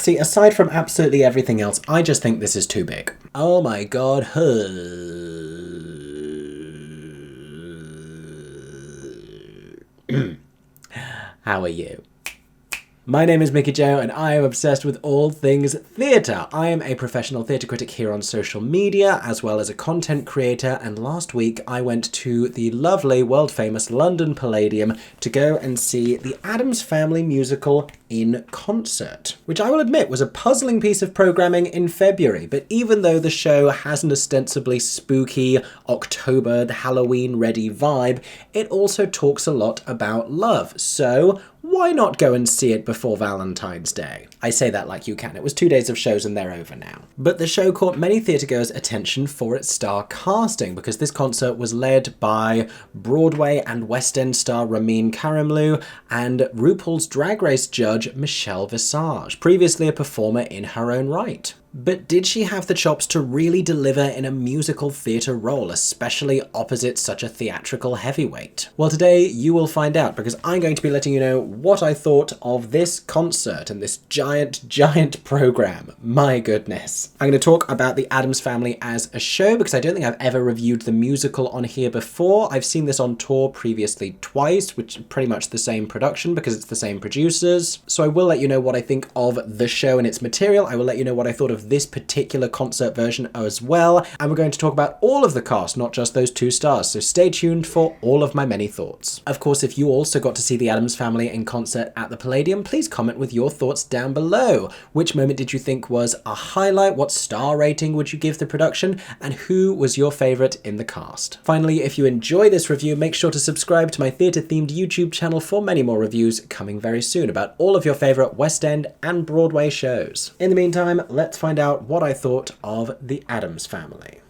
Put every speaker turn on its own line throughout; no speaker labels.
See, aside from absolutely everything else, I just think this is too big. Oh my god. How are you? My name is Mickey Joe and I am obsessed with all things theatre. I am a professional theatre critic here on social media as well as a content creator, and last week I went to the lovely world famous London Palladium to go and see the Addams Family musical in concert, which I will admit was a puzzling piece of programming in February, but even though the show has an ostensibly spooky October Halloween ready vibe, it also talks a lot about love, so why not go and see it before Valentine's Day? I say that like you can. It was 2 days of shows and they're over now. But the show caught many theatregoers' attention for its star casting, because this concert was led by Broadway and West End star Ramin Karimloo and RuPaul's Drag Race judge Michelle Visage, previously a performer in her own right. But did she have the chops to really deliver in a musical theatre role, especially opposite such a theatrical heavyweight? Well, today you will find out, because I'm going to be letting you know what I thought of this concert and this giant program. My goodness. I'm going to talk about the Addams Family as a show, because I don't think I've ever reviewed the musical on here before. I've seen this on tour previously twice, which is pretty much the same production because it's the same producers. So I will let you know what I think of the show and its material. I will let you know what I thought of this particular concert version as well, and we're going to talk about all of the cast, not just those 2 stars, so stay tuned for all of my many thoughts. Of course, if you also got to see the Addams Family in concert at the Palladium, please comment with your thoughts down below. Which moment did you think was a highlight? What star rating would you give the production? And who was your favourite in the cast? Finally, if you enjoy this review, make sure to subscribe to my theatre-themed YouTube channel for many more reviews coming very soon about all of your favourite West End and Broadway shows. In the meantime, let's find out what I thought of the Addams Family.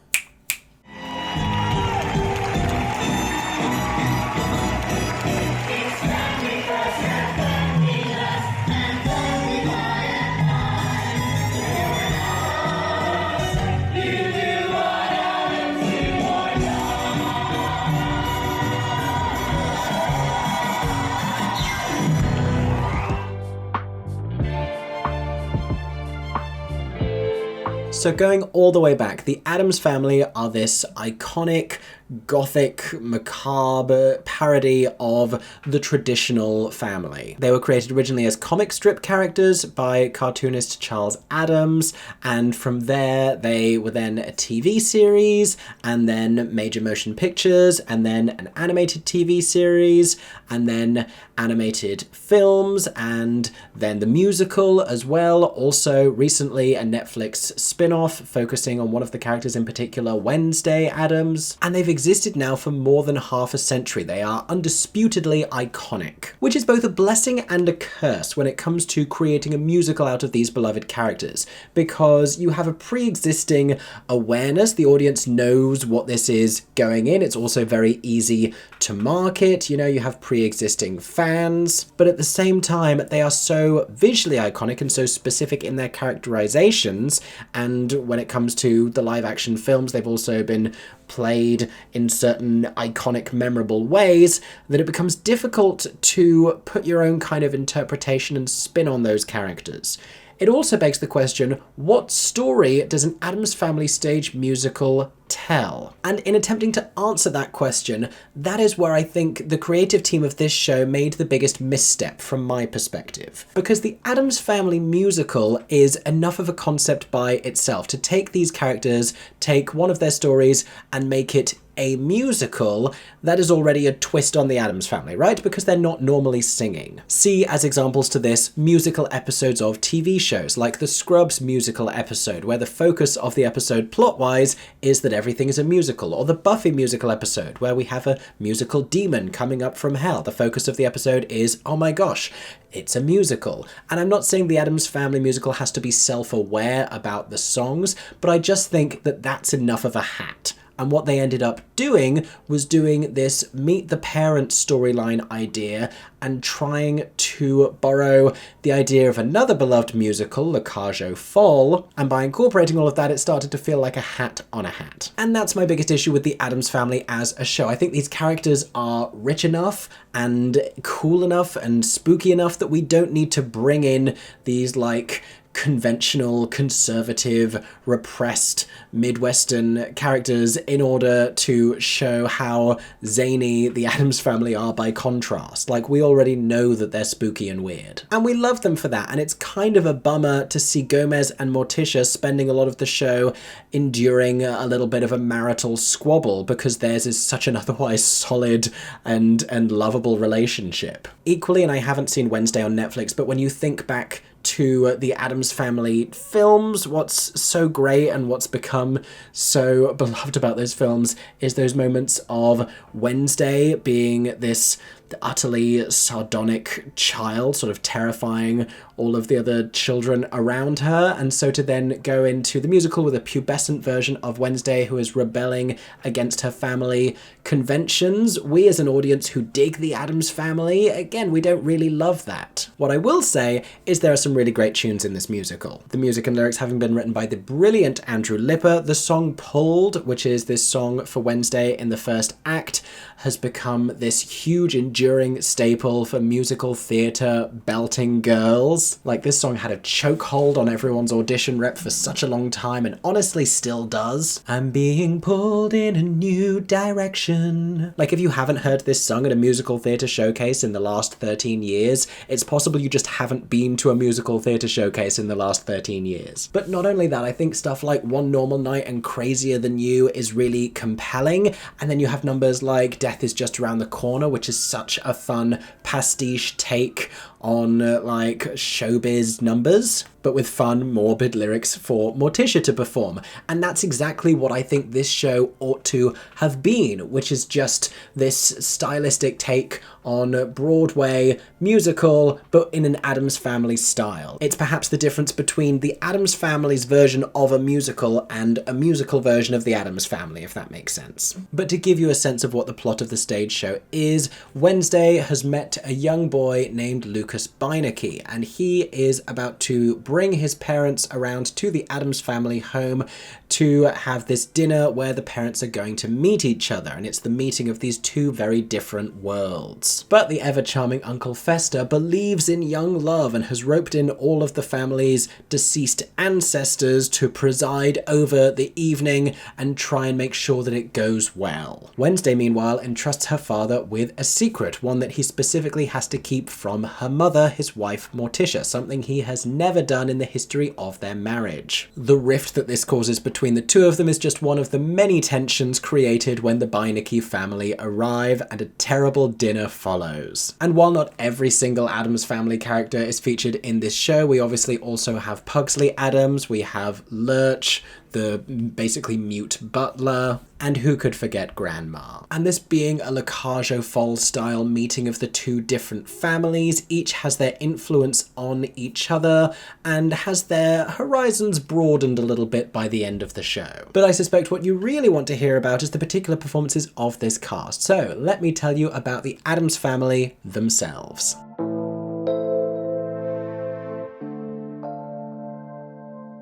So going all the way back, the Addams Family are this iconic, gothic, macabre parody of the traditional family. They were created originally as comic strip characters by cartoonist Charles Addams, and from there they were then a TV series, and then major motion pictures, and then an animated TV series, and then animated films, and then the musical as well. Also recently a Netflix spin-off focusing on one of the characters in particular, Wednesday Addams, and they've existed now for more than half a century. They are undisputedly iconic, which is both a blessing and a curse when it comes to creating a musical out of these beloved characters, because you have a pre-existing awareness. The audience knows what this is going in. It's also very easy to market. You know, you have pre-existing fans, but at the same time, they are so visually iconic and so specific in their characterizations. And when it comes to the live action films, they've also been played in certain iconic, memorable ways that it becomes difficult to put your own kind of interpretation and spin on those characters. It also begs the question, what story does an Addams Family stage musical tell? And in attempting to answer that question, that is where I think the creative team of this show made the biggest misstep from my perspective. Because the Addams Family musical is enough of a concept by itself to take these characters, take one of their stories, and make it a musical that is already a twist on the Addams Family, right? Because they're not normally singing. See, as examples to this, musical episodes of TV shows, like the Scrubs musical episode, where the focus of the episode plot-wise is that everything is a musical, or the Buffy musical episode, where we have a musical demon coming up from hell. The focus of the episode is, oh my gosh, it's a musical. And I'm not saying the Addams Family musical has to be self-aware about the songs, but I just think that that's enough of a hat. And what they ended up doing was doing this meet the parents storyline idea and trying to borrow the idea of another beloved musical, Le Cage aux Folles, and by incorporating all of that, it started to feel like a hat on a hat. And that's my biggest issue with the Addams Family as a show. I think these characters are rich enough and cool enough and spooky enough that we don't need to bring in these, like, conventional, conservative, repressed Midwestern characters in order to show how zany the Addams Family are by contrast. Like, we already know that they're spooky and weird. And we love them for that, and it's kind of a bummer to see Gomez and Morticia spending a lot of the show enduring a little bit of a marital squabble, because theirs is such an otherwise solid and lovable relationship. Equally, and I haven't seen Wednesday on Netflix, but when you think back to the Addams Family films, what's so great and what's become so beloved about those films is those moments of Wednesday being this utterly sardonic child, sort of terrifying all of the other children around her, and so to then go into the musical with a pubescent version of Wednesday who is rebelling against her family conventions. We as an audience who dig the Addams Family, again, we don't really love that. What I will say is there are some really great tunes in this musical. The music and lyrics having been written by the brilliant Andrew Lipper, the song Pulled, which is this song for Wednesday in the first act, has become this huge enduring staple for musical theatre belting girls. Like, this song had a chokehold on everyone's audition rep for such a long time, and honestly still does. I'm being pulled in a new direction. Like, if you haven't heard this sung at a musical theatre showcase in the last 13 years, it's possible you just haven't been to a musical theatre showcase in the last 13 years. But not only that, I think stuff like One Normal Night and Crazier Than You is really compelling, and then you have numbers like Death Is Just Around the Corner, which is such a fun pastiche take on like showbiz numbers, but with fun, morbid lyrics for Morticia to perform. And that's exactly what I think this show ought to have been, which is just this stylistic take on Broadway musical, but in an Addams Family style. It's perhaps the difference between the Addams Family's version of a musical and a musical version of the Addams Family, if that makes sense. But to give you a sense of what the plot of the stage show is, Wednesday has met a young boy named Lucas Beinecke, and he is about to bring his parents around to the Addams Family home to have this dinner where the parents are going to meet each other, and it's the meeting of these two very different worlds. But the ever-charming Uncle Fester believes in young love and has roped in all of the family's deceased ancestors to preside over the evening and try and make sure that it goes well. Wednesday, meanwhile, entrusts her father with a secret, one that he specifically has to keep from her mother, his wife Morticia, something he has never done in the history of their marriage. The rift that this causes between the two of them is just one of the many tensions created when the Beinecke family arrive, and a terrible dinner follows. And while not every single Addams Family character is featured in this show, we obviously also have Pugsley Addams, we have Lurch, the basically mute butler, and who could forget Grandma? And this being a La Cage aux Folles style meeting of the two different families, each has their influence on each other and has their horizons broadened a little bit by the end of the show. But I suspect what you really want to hear about is the particular performances of this cast. So let me tell you about the Addams Family themselves.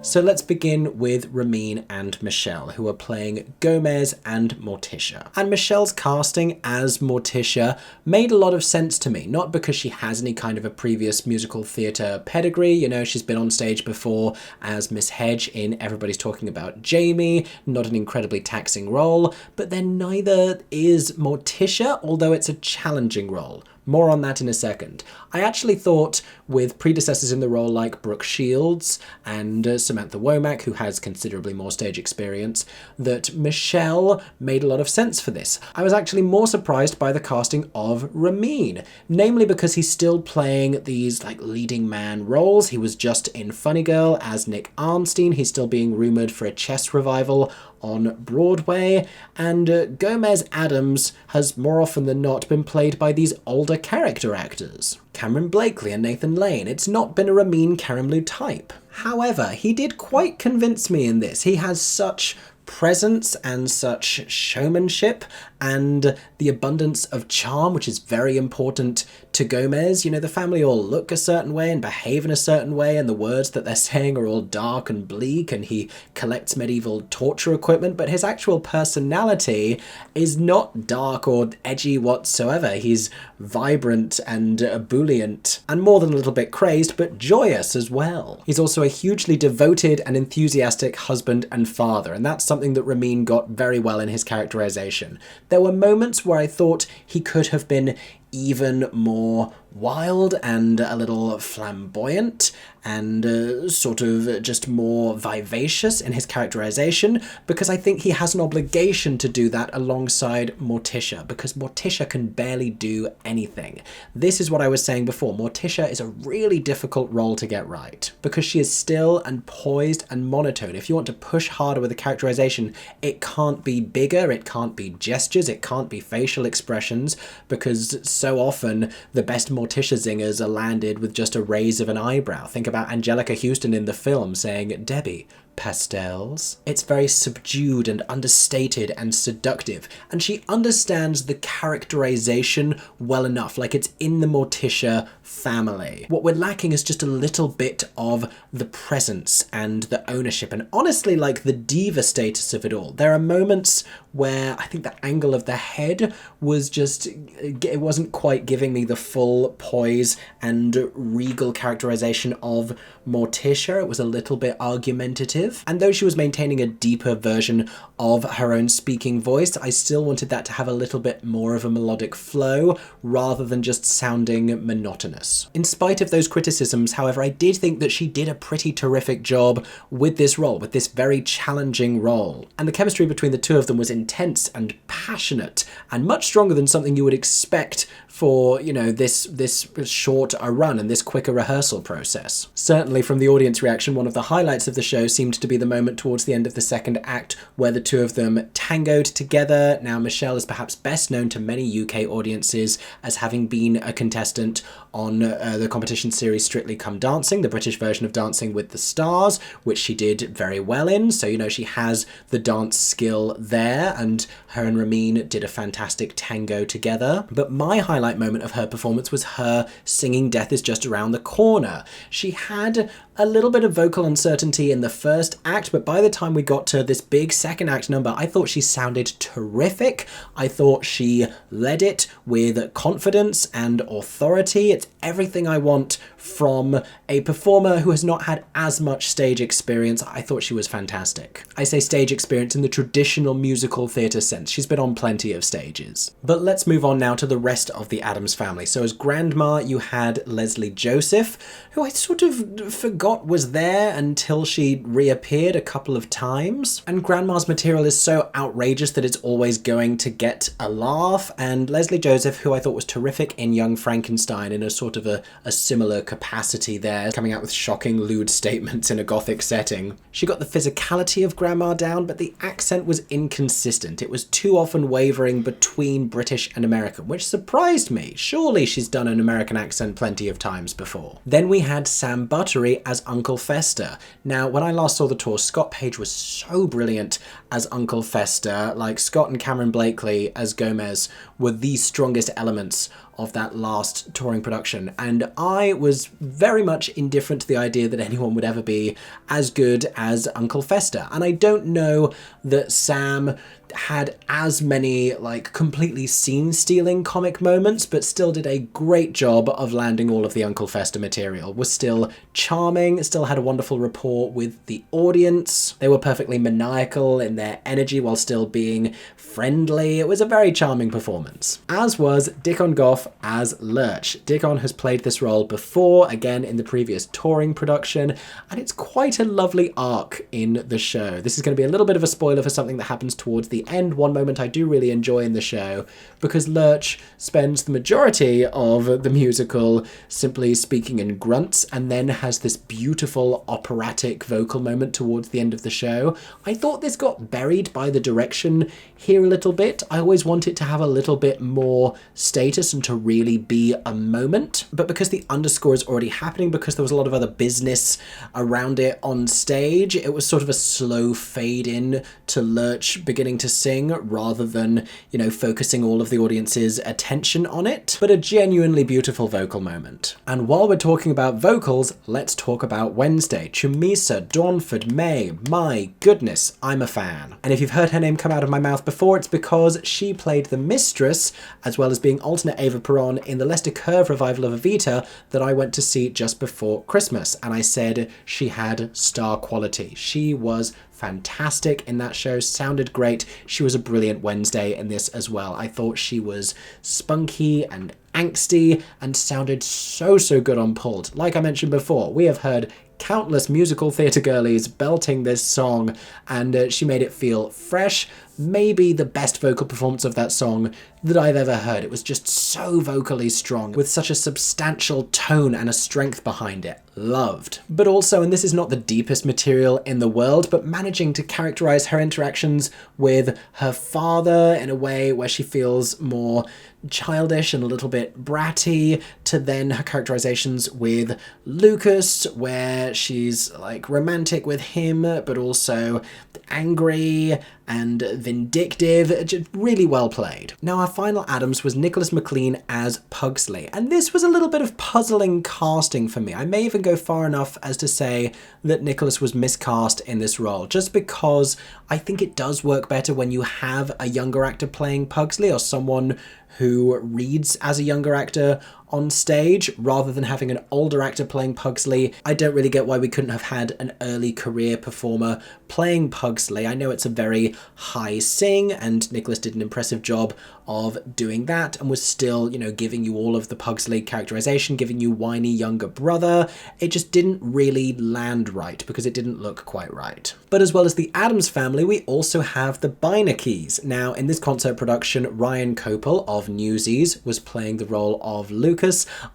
So let's begin with Ramin and Michelle, who are playing Gomez and Morticia. And Michelle's casting as Morticia made a lot of sense to me, not because she has any kind of a previous musical theatre pedigree. You know, she's been on stage before as Miss Hedge in Everybody's Talking About Jamie, not an incredibly taxing role, but then neither is Morticia, although it's a challenging role. More on that in a second. I actually thought, with predecessors in the role like Brooke Shields and Samantha Womack, who has considerably more stage experience, that Michelle made a lot of sense for this. I was actually more surprised by the casting of Ramin, namely because he's still playing these like leading man roles. He was just in Funny Girl as Nick Arnstein. He's still being rumoured for a chess revival on Broadway, and Gomez Addams has more often than not been played by these older character actors. Cameron Blakely and Nathan Lane. It's not been a Ramin Karimloo type. However, he did quite convince me in this. He has such presence and such showmanship and the abundance of charm, which is very important to Gomez. You know, the family all look a certain way and behave in a certain way, and the words that they're saying are all dark and bleak, and he collects medieval torture equipment, but his actual personality is not dark or edgy whatsoever. He's vibrant and ebullient, and more than a little bit crazed, but joyous as well. He's also a hugely devoted and enthusiastic husband and father, and that's something that Ramin got very well in his characterization. There were moments where I thought he could have been even more wild and a little flamboyant and sort of just more vivacious in his characterization, because I think he has an obligation to do that alongside Morticia, because Morticia can barely do anything. This is what I was saying before. Morticia is a really difficult role to get right, because she is still and poised and monotone. If you want to push harder with the characterization, it can't be bigger, it can't be gestures, it can't be facial expressions, because so often the best Morticia zingers are landed with just a raise of an eyebrow. Think about Angelica Houston in the film saying, "Debbie, pastels." It's very subdued and understated and seductive, and she understands the characterization well enough, like it's in the Morticia family. What we're lacking is just a little bit of the presence and the ownership, and honestly, like the diva status of it all. There are moments where I think the angle of the head was just, it wasn't quite giving me the full poise and regal characterization of Morticia. It was a little bit argumentative. And though she was maintaining a deeper version of her own speaking voice, I still wanted that to have a little bit more of a melodic flow rather than just sounding monotonous. In spite of those criticisms, however, I did think that she did a pretty terrific job with this role, with this very challenging role. And the chemistry between the two of them was intense and passionate and much stronger than something you would expect for, you know, this short a run and this quicker rehearsal process. Certainly from the audience reaction, one of the highlights of the show seemed to be the moment towards the end of the second act where the two of them tangoed together. Now, Michelle is perhaps best known to many UK audiences as having been a contestant on the competition series Strictly Come Dancing, the British version of Dancing with the Stars, which she did very well in. So, you know, she has the dance skill there, and her and Ramin did a fantastic tango together. But my highlight moment of her performance was her singing Death Is Just Around the Corner. She had a little bit of vocal uncertainty in the first act, but by the time we got to this big second act number, I thought she sounded terrific. I thought she led it with confidence and authority. It's everything I want from a performer who has not had as much stage experience. I thought she was fantastic. I say stage experience in the traditional musical theatre sense. She's been on plenty of stages. But let's move on now to the rest of the Addams family. So as Grandma, you had Leslie Joseph, who I sort of forgot was there until she reappeared a couple of times. And Grandma's material is so outrageous that it's always going to get a laugh. And Leslie Joseph, who I thought was terrific in Young Frankenstein in a sort of a similar capacity there, coming out with shocking lewd statements in a gothic setting. She got the physicality of Grandma down, but the accent was inconsistent. It was too often wavering between British and American, which surprised me. Surely she's done an American accent plenty of times before. Then we had Sam Buttery as Uncle Fester. Now, when I last saw the tour, Scott Page was so brilliant as Uncle Fester. Like, Scott and Cameron Blakely as Gomez were the strongest elements of that last touring production, and I was very much indifferent to the idea that anyone would ever be as good as Uncle Fester. And I don't know that Sam had as many like completely scene-stealing comic moments, but still did a great job of landing all of the Uncle Fester material. Was still charming, still had a wonderful rapport with the audience. They were perfectly maniacal in their energy while still being friendly. It was a very charming performance. As was Dickon Goff as Lurch. Dickon has played this role before, again in the previous touring production, and it's quite a lovely arc in the show. This is going to be a little bit of a spoiler for something that happens towards the the end, one moment I do really enjoy in the show, because Lurch spends the majority of the musical simply speaking in grunts and then has this beautiful operatic vocal moment towards the end of the show. I thought this got buried by the direction here a little bit. I always want it to have a little bit more status and to really be a moment, but because the underscore is already happening, because there was a lot of other business around it on stage, it was sort of a slow fade in to Lurch beginning to sing rather than, focusing all of the audience's attention on it, but a genuinely beautiful vocal moment. And while we're talking about vocals, let's talk about Wednesday. Chumisa Dawnford May, my goodness, I'm a fan. And if you've heard her name come out of my mouth before, it's because she played the mistress, as well as being alternate Ava Peron in the Leicester Curve revival of Evita that I went to see just before Christmas, and I said she had star quality. She was fantastic in that show, sounded great. She was a brilliant Wednesday in this as well. I thought she was spunky and angsty and sounded so good on Pulled. Like I mentioned before, we have heard countless musical theatre girlies belting this song, and she made it feel fresh. Maybe the best vocal performance of that song that I've ever heard. It was just so vocally strong, with such a substantial tone and a strength behind it. Loved. But also, and this is not the deepest material in the world, but managing to characterize her interactions with her father in a way where she feels more childish and a little bit bratty, to then her characterizations with Lucas, where she's like romantic with him, but also angry and vindictive. Just really well played. Now, our final Addams was Nicholas McLean as Pugsley, and this was a little bit of puzzling casting for me. I may even go far enough as to say that Nicholas was miscast in this role, just because I think it does work better when you have a younger actor playing Pugsley, or someone who reads as a younger actor on stage, rather than having an older actor playing Pugsley. I don't really get why we couldn't have had an early career performer playing Pugsley. I know it's a very high sing, and Nicholas did an impressive job of doing that, and was still, giving you all of the Pugsley characterization, giving you whiny younger brother. It just didn't really land right, because it didn't look quite right. But as well as the Addams Family, we also have the Beinecke's. Now, in this concert production, Ryan Kopel of Newsies was playing the role of Lucas.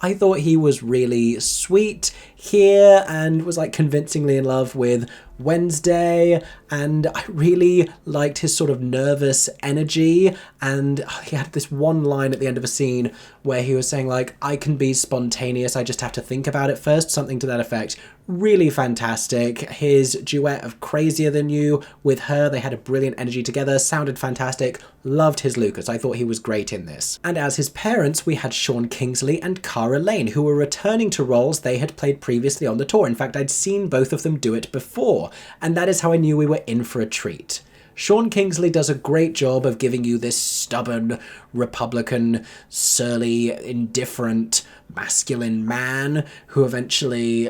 I thought he was really sweet here and was convincingly in love with Wednesday, and I really liked his sort of nervous energy, and he had this one line at the end of a scene where he was saying I can be spontaneous, I just have to think about it first, something to that effect. Really fantastic. His duet of Crazier Than You with her, they had a brilliant energy together, sounded fantastic. Loved his Lucas. I thought he was great in this. And as his parents, we had Sean Kingsley and Cara Lane, who were returning to roles they had played previously on the tour. In fact, I'd seen both of them do it before, and that is how I knew we were in for a treat. Sean Kingsley does a great job of giving you this stubborn, Republican, surly, indifferent, masculine man who eventually,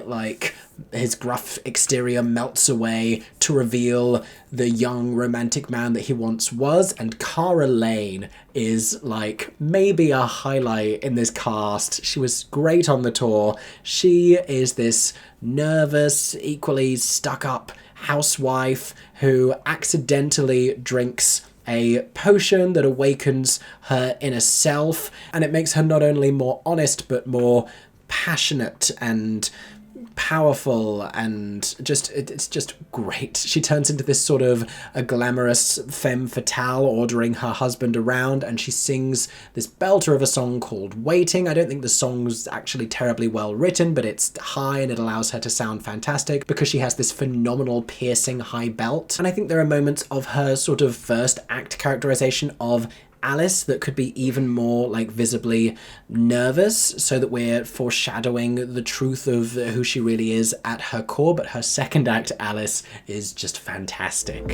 his gruff exterior melts away to reveal the young romantic man that he once was. And Cara Lane is maybe a highlight in this cast. She was great on the tour. She is this nervous, equally stuck up housewife who accidentally drinks a potion that awakens her inner self, and it makes her not only more honest but more passionate and powerful, and it's just great. She turns into this sort of a glamorous femme fatale ordering her husband around, and she sings this belter of a song called Waiting. I don't think the song's actually terribly well written, but it's high and it allows her to sound fantastic because she has this phenomenal piercing high belt. And I think there are moments of her sort of first act characterization of Alice that could be even more visibly nervous, so that we're foreshadowing the truth of who she really is at her core. But her second act, Alice, is just fantastic.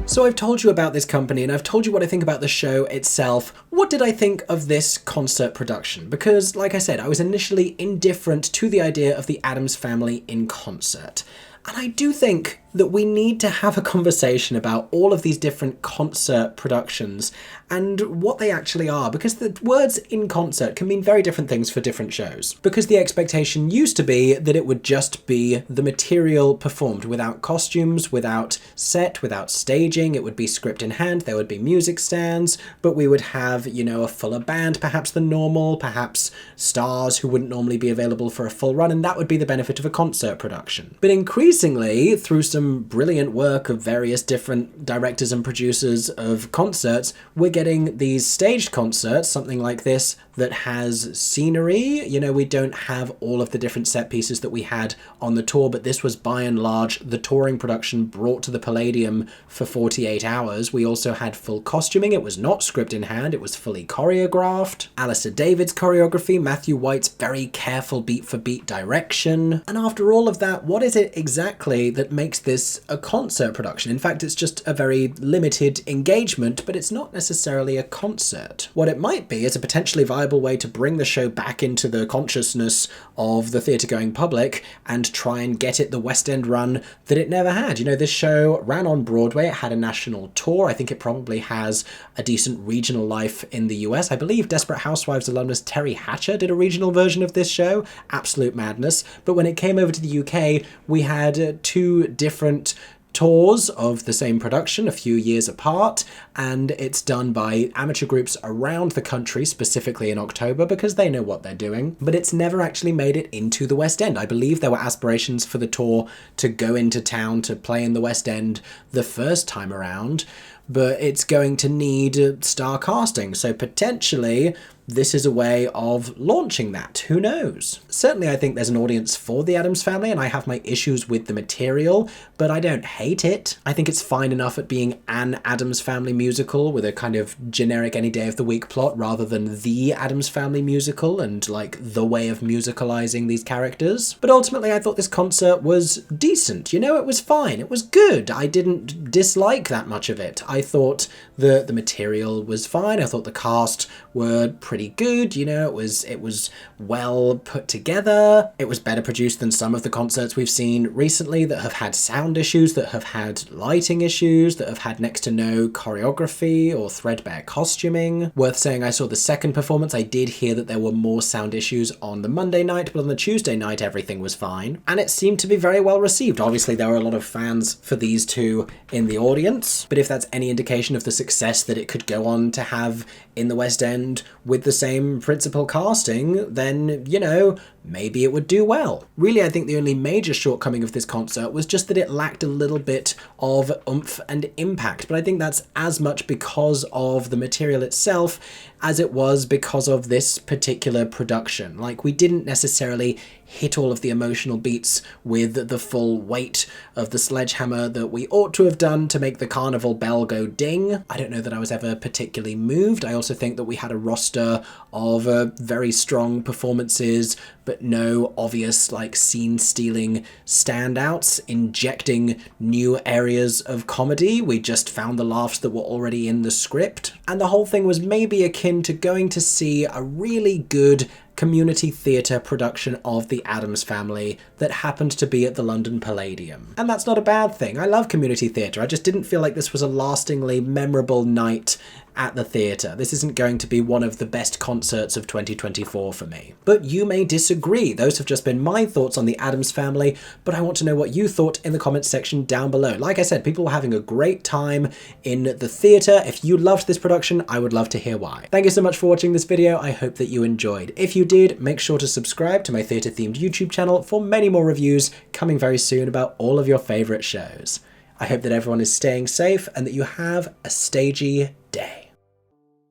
So I've told you about this company, and I've told you what I think about the show itself. What did I think of this concert production? Because, like I said, I was initially indifferent to the idea of the Addams Family in concert. And I do think that we need to have a conversation about all of these different concert productions and what they actually are, because the words in concert can mean very different things for different shows. Because the expectation used to be that it would just be the material performed without costumes, without set, without staging. It would be script in hand, there would be music stands, but we would have, you know, a fuller band perhaps than normal, perhaps stars who wouldn't normally be available for a full run, and that would be the benefit of a concert production. But increasingly, through some brilliant work of various different directors and producers of concerts, we're getting these staged concerts, something like this, that has scenery. You know, we don't have all of the different set pieces that we had on the tour, but this was by and large the touring production brought to the Palladium for 48 hours. We also had full costuming. It was not script in hand, it was fully choreographed. Alistair David's choreography, Matthew White's very careful beat for beat direction. And after all of that, what is it exactly that makes this a concert production? In fact, it's just a very limited engagement, but it's not necessarily a concert. What it might be is a potentially viable way to bring the show back into the consciousness of the theatre-going public and try and get it the West End run that it never had. You know, this show ran on Broadway, it had a national tour, I think it probably has a decent regional life in the US. I believe Desperate Housewives alumnus Terry Hatcher did a regional version of this show. Absolute madness. But when it came over to the UK, we had two different tours of the same production a few years apart, and it's done by amateur groups around the country, specifically in October, because they know what they're doing, but it's never actually made it into the West End. I believe there were aspirations for the tour to go into town to play in the West End the first time around, but it's going to need star casting, so potentially this is a way of launching that. Who knows? Certainly I think there's an audience for the Addams Family, and I have my issues with the material, but I don't hate it. I think it's fine enough at being an Addams Family musical with a kind of generic any day of the week plot rather than the Addams Family musical and like the way of musicalizing these characters. But ultimately I thought this concert was decent. You know, it was fine. It was good. I didn't dislike that much of it. I thought the material was fine. I thought the cast were pretty good, you know, it was well put together. It was better produced than some of the concerts we've seen recently that have had sound issues, that have had lighting issues, that have had next to no choreography or threadbare costuming. Worth saying, I saw the second performance. I did hear that there were more sound issues on the Monday night, but on the Tuesday night everything was fine, and it seemed to be very well received. Obviously there were a lot of fans for these two in the audience, but if that's any indication of the success that it could go on to have in the West End with the same principal casting, then, you know, maybe it would do well. Really, I think the only major shortcoming of this concert was just that it lacked a little bit of oomph and impact, but I think that's as much because of the material itself as it was because of this particular production. Like, we didn't necessarily hit all of the emotional beats with the full weight of the sledgehammer that we ought to have done to make the carnival bell go ding. I don't know that I was ever particularly moved. I also think that we had a roster of very strong performances, but no obvious like scene-stealing standouts, injecting new areas of comedy. We just found the laughs that were already in the script. And the whole thing was maybe akin to going to see a really good community theatre production of the Addams Family that happened to be at the London Palladium. And that's not a bad thing. I love community theatre. I just didn't feel like this was a lastingly memorable night at the theatre. This isn't going to be one of the best concerts of 2024 for me. But you may disagree. Those have just been my thoughts on the Addams Family, but I want to know what you thought in the comments section down below. Like I said, people were having a great time in the theatre. If you loved this production, I would love to hear why. Thank you so much for watching this video. I hope that you enjoyed. If you did, make sure to subscribe to my theatre-themed YouTube channel for many more reviews coming very soon about all of your favourite shows. I hope that everyone is staying safe and that you have a stagey day.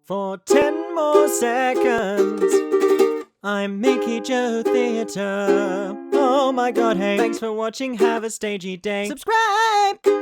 For 10 more seconds, I'm Mickey Joe Theatre. Oh my god, hey, thanks for watching, have a stagey day. Subscribe!